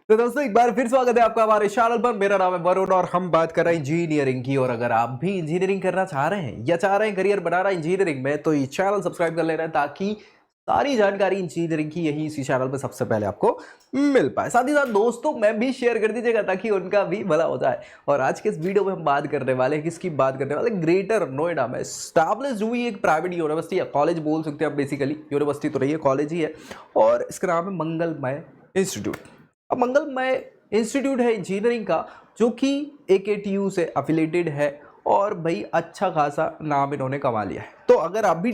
तो दोस्तों एक बार फिर स्वागत है आपका हमारे चैनल पर। मेरा नाम है वरुण और हम बात कर रहे हैं इंजीनियरिंग की। और अगर आप भी इंजीनियरिंग करना चाह रहे हैं या चाह रहे हैं करियर बनाना इंजीनियरिंग में, तो ये चैनल सब्सक्राइब कर लेना है ताकि सारी जानकारी इंजीनियरिंग की यही इसी चैनल पर सबसे पहले आपको मिल पाए। साथ ही साथ दोस्तों में भी शेयर कर दीजिएगा ताकि उनका भी भला हो जाए। और आज के इस वीडियो में हम बात करने वाले हैं, किसकी बात करने वाले, ग्रेटर नोएडा में स्टैब्लिश हुई एक प्राइवेट यूनिवर्सिटी या कॉलेज बोल सकते हैं आप। बेसिकली यूनिवर्सिटी तो रही है, कॉलेज ही है, और इसका नाम है मंगलमय इंस्टीट्यूट। अब मंगलमय इंस्टीट्यूट है इंजीनियरिंग का, जो कि AKTU से अफिलेटेड है और भाई अच्छा खासा नाम इन्होंने कमा लिया है। तो अगर आप भी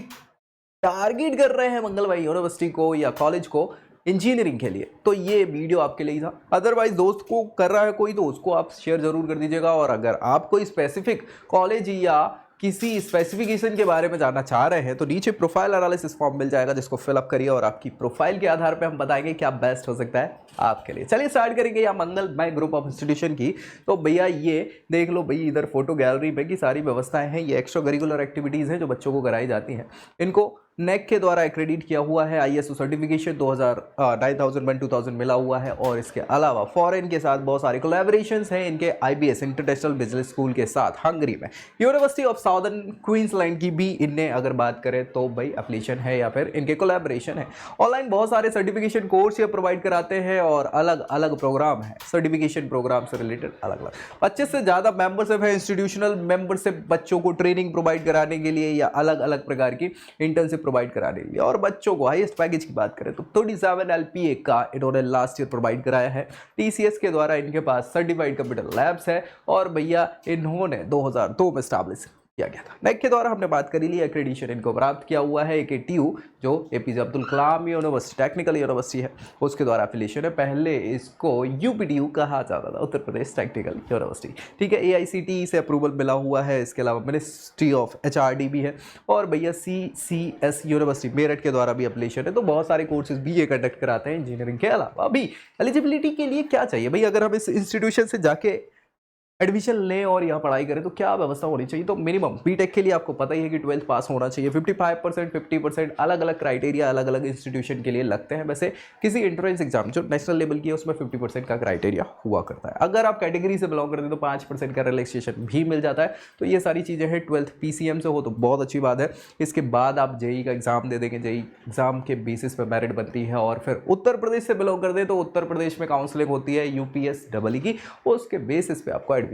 टारगेट कर रहे हैं मंगलमय यूनिवर्सिटी को या कॉलेज को इंजीनियरिंग के लिए, तो ये वीडियो आपके लिए था। अदरवाइज दोस्त को कर रहा है कोई, तो उसको आप शेयर जरूर कर दीजिएगा। और अगर आप कोई स्पेसिफिक कॉलेज या किसी स्पेसिफिकेशन के बारे में जानना चाह रहे हैं, तो नीचे प्रोफाइल एनालिसिस फॉर्म मिल जाएगा, जिसको फिलअप करिए और आपकी प्रोफाइल के आधार पे हम बताएंगे क्या बेस्ट हो सकता है आपके लिए। चलिए स्टार्ट करेंगे या मंगलमय ग्रुप ऑफ इंस्टीट्यूशन की। तो भैया ये देख लो भाई, इधर फोटो गैलरी में की सारी व्यवस्थाएं हैं। ये एक्स्ट्रा करिकुलर एक्टिविटीज़ हैं जो बच्चों को कराई जाती हैं। इनको नेक के द्वारा एक्रेडिट किया हुआ है, ISO सर्टिफिकेशन 9001 2000 मिला हुआ है। और इसके अलावा फॉरेन के साथ बहुत सारे कोलैबोरेशंस हैं इनके IBS इंटरनेशनल बिजनेस स्कूल के साथ हंगरी में। यूनिवर्सिटी ऑफ साउदर्न क्वींसलैंड की भी इनने अगर बात करें तो भाई एप्लीकेशन है या फिर इनके कोलैबोरेशन है। ऑनलाइन बहुत सारे सर्टिफिकेशन कोर्स ये प्रोवाइड कराते हैं और अलग अलग प्रोग्राम है सर्टिफिकेशन प्रोग्राम से रिलेटेड अलग अलग। 25 से ज़्यादा मेंबरशिप है, इंस्टीट्यूशनल मेंबरशिप बच्चों को ट्रेनिंग प्रोवाइड कराने के लिए या अलग अलग प्रकार की इंटर्नशिप प्रोवाइड कराने के लिए। और बच्चों को हाईएस्ट पैकेज की बात करें तो 37 LPA का इन्होंने लास्ट ईयर प्रोवाइड कराया है। TCS के द्वारा इनके पास सर्टिफाइड कंप्यूटर लैब्स है और भैया इन्होंने 2002 में स्टैब्लिश किया गया था। नेक के द्वारा हमने बात करी ली, एक्रेडिटेशन इनको प्राप्त किया हुआ है। AKTU जो APJ Abdul Kalam university technical university है, उसके द्वारा एफिलिएशन है। पहले इसको UPTU कहा जाता था, उत्तर प्रदेश टेक्निकल यूनिवर्सिटी। ठीक है, AICTE से अप्रूवल मिला हुआ है। इसके अलावा मिनिस्ट्री ऑफ HRD भी है। और भैया CCS यूनिवर्सिटी मेरठ के द्वारा भी एफिलिएशन है। तो बहुत सारे कोर्सेज भी ये कंडक्ट कराते हैं इंजीनियरिंग के अलावा। अभी एलिजिबिलिटी के लिए क्या चाहिए भाई, अगर हम इस इंस्टीट्यूशन से जाके एडमिशन लें और यहाँ पढ़ाई करें तो क्या व्यवस्था होनी चाहिए। तो मिनिमम बीटेक के लिए आपको पता ही है कि 12th पास होना चाहिए। 55% 50% अलग अलग क्राइटेरिया अलग अलग इंस्टीट्यूशन के लिए लगते हैं। वैसे किसी एंट्रेंस एग्जाम जो नेशनल लेवल की है उसमें 50% का क्राइटेरिया हुआ करता है। अगर आप कैटेगरी से बिलोंग करते हैं तो 5% का रिलैक्सेशन भी मिल जाता है। तो ये सारी चीज़ें हैं। 12th PCM से हो तो बहुत अच्छी बात है। इसके बाद आप JEE का एग्जाम दे देंगे, JEE एग्जाम के बेसिस पर मेरिट बनती है। और फिर उत्तर प्रदेश से बिलोंग करते हैं तो उत्तर प्रदेश में काउंसलिंग होती है UPS EE की, उसके बेसिस पे आपको एडमिशन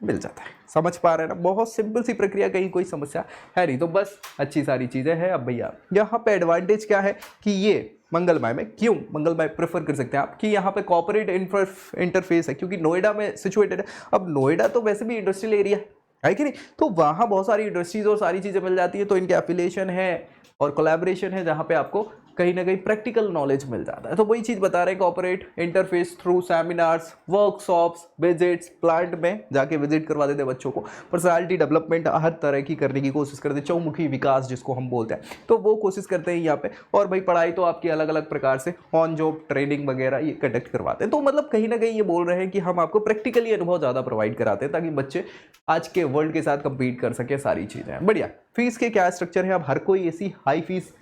मिल जाता है। समझ पा रहे हैं ना, बहुत सिंपल सी प्रक्रिया, कहीं कोई समस्या है नहीं। तो बस अच्छी सारी चीजें हैं। अब भैया यहाँ पे एडवांटेज क्या है कि ये मंगलमय में क्यों मंगलमय प्रेफर कर सकते हैं आप कि यहाँ पे कॉर्पोरेट इंटरफेस है, क्योंकि नोएडा में सिचुएटेड है। अब नोएडा तो वैसे भी इंडस्ट्रियल एरिया है कि नहीं, तो वहाँ बहुत सारी इंडस्ट्रीज और सारी चीज़ें मिल जाती है। तो इनके एफिलिएशन है और कोलैबोरेशन है जहाँ पे आपको कहीं ना कहीं प्रैक्टिकल नॉलेज मिल जाता है। तो वही चीज़ बता रहे हैं, corporate interface through seminars, workshops, visits, plant में जाके विजिट करवा देते बच्चों को। पर्सनालिटी डेवलपमेंट हर तरह की करने की कोशिश करते हैं, चौमुखी विकास जिसको हम बोलते हैं, तो वो कोशिश करते हैं यहाँ पे। और भाई पढ़ाई तो आपकी अलग अलग प्रकार से ऑन जॉब ट्रेनिंग वगैरह ये कंडक्ट करवाते हैं। तो मतलब कहीं ना कहीं ये बोल रहे हैं कि हम आपको प्रैक्टिकली अनुभव ज़्यादा प्रोवाइड कराते हैं ताकि बच्चे आज के वर्ल्ड के साथ कंपीट कर सके। सारी चीज़ें बढ़िया। फीस के क्या स्ट्रक्चर है, अब हर कोई ऐसी हाई फीस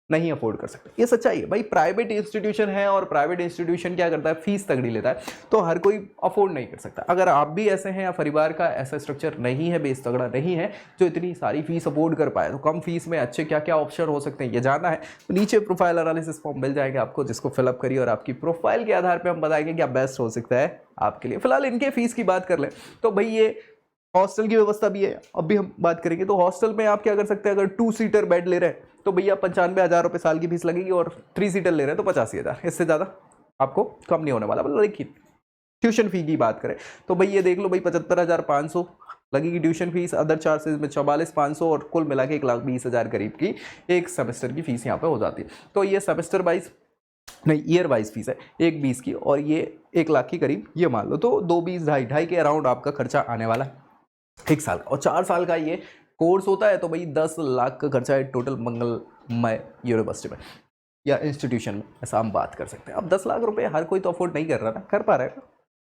नहीं अफोर्ड कर सकते, ये सच्चाई है भाई। प्राइवेट इंस्टीट्यूशन है और प्राइवेट इंस्टीट्यूशन क्या करता है, फीस तगड़ी लेता है, तो हर कोई अफोर्ड नहीं कर सकता। अगर आप भी ऐसे हैं या परिवार का ऐसा स्ट्रक्चर नहीं है, बेस तगड़ा नहीं है जो इतनी सारी फीस अफोर्ड कर पाए, तो कम फीस में अच्छे क्या क्या ऑप्शन हो सकते हैं ये जानना है तो नीचे प्रोफाइल एनालिसिस फॉर्म मिल जाएगा आपको, जिसको फिलअप करिए और आपकी प्रोफाइल के आधार पर हम बताएंगे क्या बेस्ट हो सकता है आपके लिए। फिलहाल इनके फीस की बात कर लें तो भाई ये हॉस्टल की व्यवस्था भी है, अब भी हम बात करेंगे। तो हॉस्टल में आप क्या कर सकते हैं, अगर 2 सीटर बेड ले रहे हैं तो भैया 95,000 रुपये साल की फीस लगेगी, और 3 सीटर ले रहे हैं तो 85,000, इससे ज़्यादा आपको कम नहीं होने वाला। लेकिन ट्यूशन फी की बात करें तो भाई ये देख लो भाई 75,500 लगेगी ट्यूशन फीस, अदर चार्जेस में 44,500 और कुल मिला के 1,20,000 करीब की एक सेमेस्टर की फीस यहाँ पे हो जाती है। तो ये सेमेस्टर वाइज नहीं, ईयर वाइज फीस है 1,20,000 की, और ये 1,00,000 की करीब ये मान लो, तो 2,20,000 2,500 के अराउंड आपका खर्चा आने वाला है 1 साल का। और 4 साल का ये कोर्स होता है, तो भाई 10 लाख का खर्चा है टोटल मंगलमय यूनिवर्सिटी में या इंस्टीट्यूशन में, ऐसा हम बात कर सकते हैं। अब 10 लाख रुपए हर कोई तो अफोर्ड नहीं कर रहा ना, कर पा रहा है।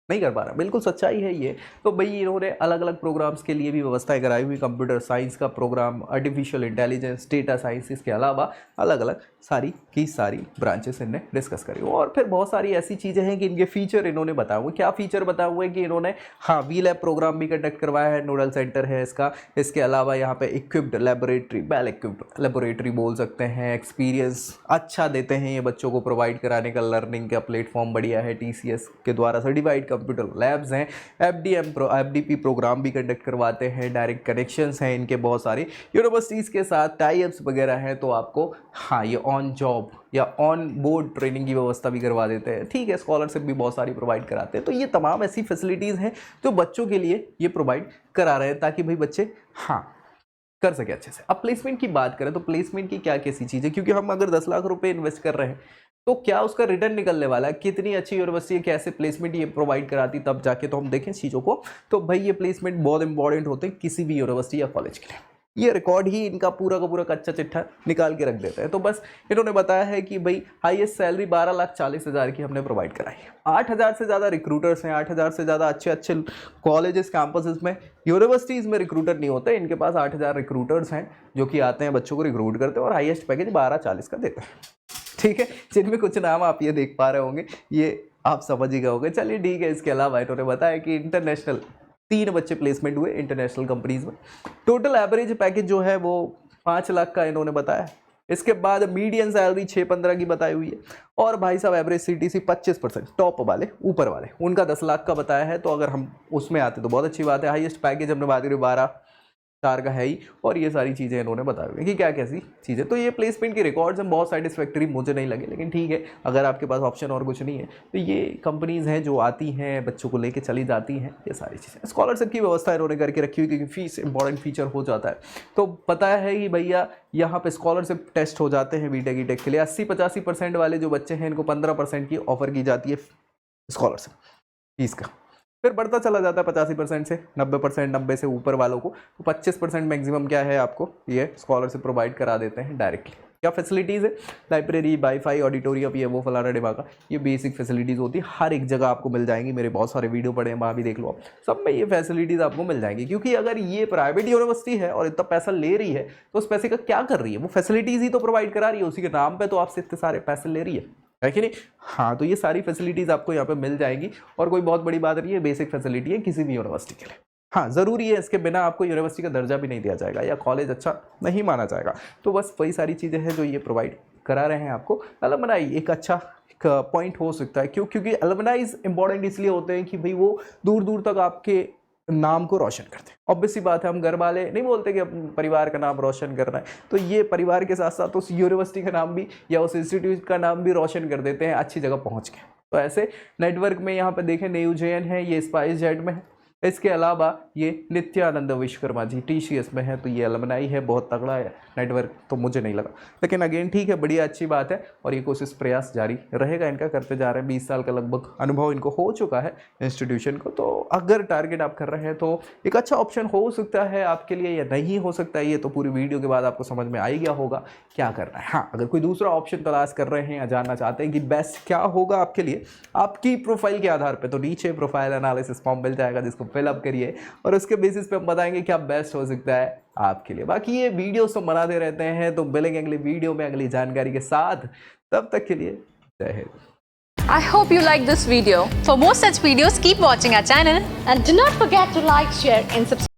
नहीं कर पा रहा, बिल्कुल सच्चाई है ये। तो भाई इन्होंने अलग अलग प्रोग्राम्स के लिए भी व्यवस्थाएं कराई हुई, कंप्यूटर साइंस का programme, artificial intelligence, data science, इसके अलावा अलग अलग सारी की सारी ब्रांचेस इन्होंने डिस्कस करी। और फिर बहुत सारी ऐसी चीज़ें हैं कि इनके फीचर इन्होंने बताए हुए। क्या फीचर बताए हुए हैं कि इन्होंने हाँ वी लैब प्रोग्राम भी कंडक्ट करवाया है, नोडल सेंटर है इसका। इसके अलावा यहाँ पे equipped laboratory, well equipped laboratory बोल सकते हैं, एक्सपीरियंस अच्छा देते हैं ये बच्चों को प्रोवाइड कराने का, लर्निंग का प्लेटफॉर्म बढ़िया है, TCS के द्वारा सर्टिफाइड कंप्यूटर लैब्स हैं, FDP प्रोग्राम भी कंडक्ट करवाते हैं, डायरेक्ट कनेक्शंस हैं इनके बहुत सारी यूनिवर्सिटीज़ के साथ, टाई अप्स वगैरह हैं। तो आपको हाँ ये ऑन जॉब या ऑन बोर्ड ट्रेनिंग की व्यवस्था भी करवा देते हैं, ठीक है, स्कॉलरशिप भी बहुत सारी प्रोवाइड कराते हैं। तो ये तमाम ऐसी फैसिलिटीज़ हैं जो बच्चों के लिए ये प्रोवाइड करा रहे हैं ताकि भाई बच्चे हाँ कर सके अच्छे से। अब प्लेसमेंट की बात करें तो प्लेसमेंट की क्या कैसी चीज़ है, क्योंकि हम अगर 10 लाख रुपए इन्वेस्ट कर रहे हैं तो क्या उसका रिटर्न निकलने वाला है, कितनी अच्छी यूनिवर्सिटी है, कैसे प्लेसमेंट ये प्रोवाइड कराती, तब जाके तो हम देखें चीज़ों को। तो भाई ये प्लेसमेंट बहुत इंपॉर्टेंट होते हैं किसी भी यूनिवर्सिटी या कॉलेज के लिए। ये रिकॉर्ड ही इनका पूरा का पूरा कच्चा चिट्ठा निकाल के रख देता है। तो बस इन्होंने बताया है कि भाई हाईएस्ट सैलरी 12,40,000 की हमने प्रोवाइड कराई है। 8,000 से ज़्यादा रिक्रूटर्स हैं, 8,000 से ज़्यादा अच्छे अच्छे कॉलेजेस कैंपसेस में, यूनिवर्सिटीज़ में रिक्रूटर नहीं होते, इनके पास 8,000 रिक्रूटर्स हैं जो कि आते हैं बच्चों को रिक्रूट करते हैं और हाईएस्ट पैकेज 12,40 का देते हैं, ठीक है, जिनमें कुछ नाम आप ये देख पा रहे होंगे, ये आप समझ ही गए होंगे। चलिए ठीक है। इसके अलावा इन्होंने बताया कि इंटरनेशनल 3 बच्चे प्लेसमेंट हुए इंटरनेशनल कंपनीज में। टोटल एवरेज पैकेज जो है वो 5 लाख का इन्होंने बताया। इसके बाद मीडियन सैलरी 6-15 की बताई हुई है। और भाई साहब एवरेज CTC 25% टॉप वाले ऊपर वाले उनका 10 लाख का बताया है। तो अगर हम उसमें आते तो बहुत अच्छी बात है। हाईएस्ट पैकेज हमने बात करी 12,4 का है ही। और ये सारी चीज़ें इन्होंने बताई हुई कि क्या कैसी चीज़ें। तो ये प्लेसमेंट की रिकॉर्ड्स हैं, बहुत सेटिस्फैक्टरी मुझे नहीं लगे, लेकिन ठीक है, अगर आपके पास ऑप्शन और कुछ नहीं है तो ये कंपनीज़ हैं जो आती हैं बच्चों को लेके चली जाती हैं, ये सारी चीज़ें। स्कॉलरशिप की व्यवस्था इन्होंने करके रखी हुई क्योंकि फीस इंपॉर्टेंट फीचर हो जाता है। तो पता है कि भैया यहाँ पे स्कॉलरशिप टेस्ट हो जाते हैं बीटेक ईटेक के लिए। 80-85% वाले जो बच्चे हैं इनको 15% की ऑफर की जाती है स्कॉलरशिप फीस का। फिर बढ़ता चला जाता है 85% से 90%, 90 से ऊपर वालों को तो 25% मैक्सिमम क्या है आपको ये स्कॉलरशिप प्रोवाइड करा देते हैं डायरेक्टली। क्या फैसिलिटीज़ है, लाइब्रेरी, वाईफाई, ऑडिटोरियम, ये वो फलाना डिमाका, ये बेसिक फैसिलिटीज़ होती है, हर एक जगह आपको मिल जाएंगी। मेरे बहुत सारे वीडियो पड़े हैं, वहाँ भी देख लो आप, सब में ये फैसिलिटीज़ आपको मिल जाएंगी। क्योंकि अगर ये प्राइवेट यूनिवर्सिटी है और इतना पैसा ले रही है तो उस पैसे का क्या कर रही है, वो फैसिलिटीज़ ही तो प्रोवाइड करा रही है, उसी के नाम पर तो आपसे इतने सारे पैसे ले रही है कि नहीं। हाँ, तो ये सारी फैसिलिटीज़ आपको यहाँ पे मिल जाएंगी और कोई बहुत बड़ी बात नहीं है, बेसिक फैसिलिटी है किसी भी यूनिवर्सिटी के लिए। हाँ, ज़रूरी है, इसके बिना आपको यूनिवर्सिटी का दर्जा भी नहीं दिया जाएगा या कॉलेज अच्छा नहीं माना जाएगा। तो बस वही सारी चीज़ें हैं जो ये प्रोवाइड करा रहे हैं आपको। अलमनाई एक अच्छा पॉइंट हो सकता है, क्योंकि अलमनाइज इंपॉर्टेंट इसलिए होते हैं कि भाई वो दूर दूर तक आपके नाम को रोशन करते हैं। ऑब्वियस सी बात है, हम घर वाले नहीं बोलते कि अपने परिवार का नाम रोशन करना है, तो ये परिवार के साथ साथ उस यूनिवर्सिटी का नाम भी या उस इंस्टीट्यूट का नाम भी रोशन कर देते हैं अच्छी जगह पहुंच के। तो ऐसे नेटवर्क में यहाँ पे देखें NUJN है, ये SpiceJet में है। इसके अलावा ये नित्यानंद विश्वकर्मा जी TCS में है, तो ये अलमनाई है, बहुत तगड़ा है नेटवर्क, तो मुझे नहीं लगा, लेकिन अगेन ठीक है, बढ़िया अच्छी बात है। और ये कोशिश प्रयास जारी रहेगा इनका, करते जा रहे हैं। 20 साल का लगभग अनुभव इनको हो चुका है इंस्टीट्यूशन को। तो अगर टारगेट आप कर रहे हैं तो एक अच्छा ऑप्शन हो सकता है आपके लिए या नहीं हो सकता है, ये तो पूरी वीडियो के बाद आपको समझ में आ गया होगा क्या करना है। हाँ, अगर कोई दूसरा ऑप्शन तलाश कर रहे हैं या जानना चाहते हैं कि बेस्ट क्या होगा आपके लिए आपकी प्रोफाइल के आधार पर, तो नीचे प्रोफाइल एनालिसिस फॉर्म मिल जाएगा, जिसको फिलअप करिए और उसके बेसिस पे हम बताएंगे क्या बेस्ट हो सकता है आपके लिए। बाकी ये वीडियोस तो बनाते रहते हैं, तो मिलेंगे अगली वीडियो में अगली जानकारी के साथ। तब तक के लिए जय Hind. I hope you like this video. For more such videos, keep watching our channel And do not forget to like, share and subscribe.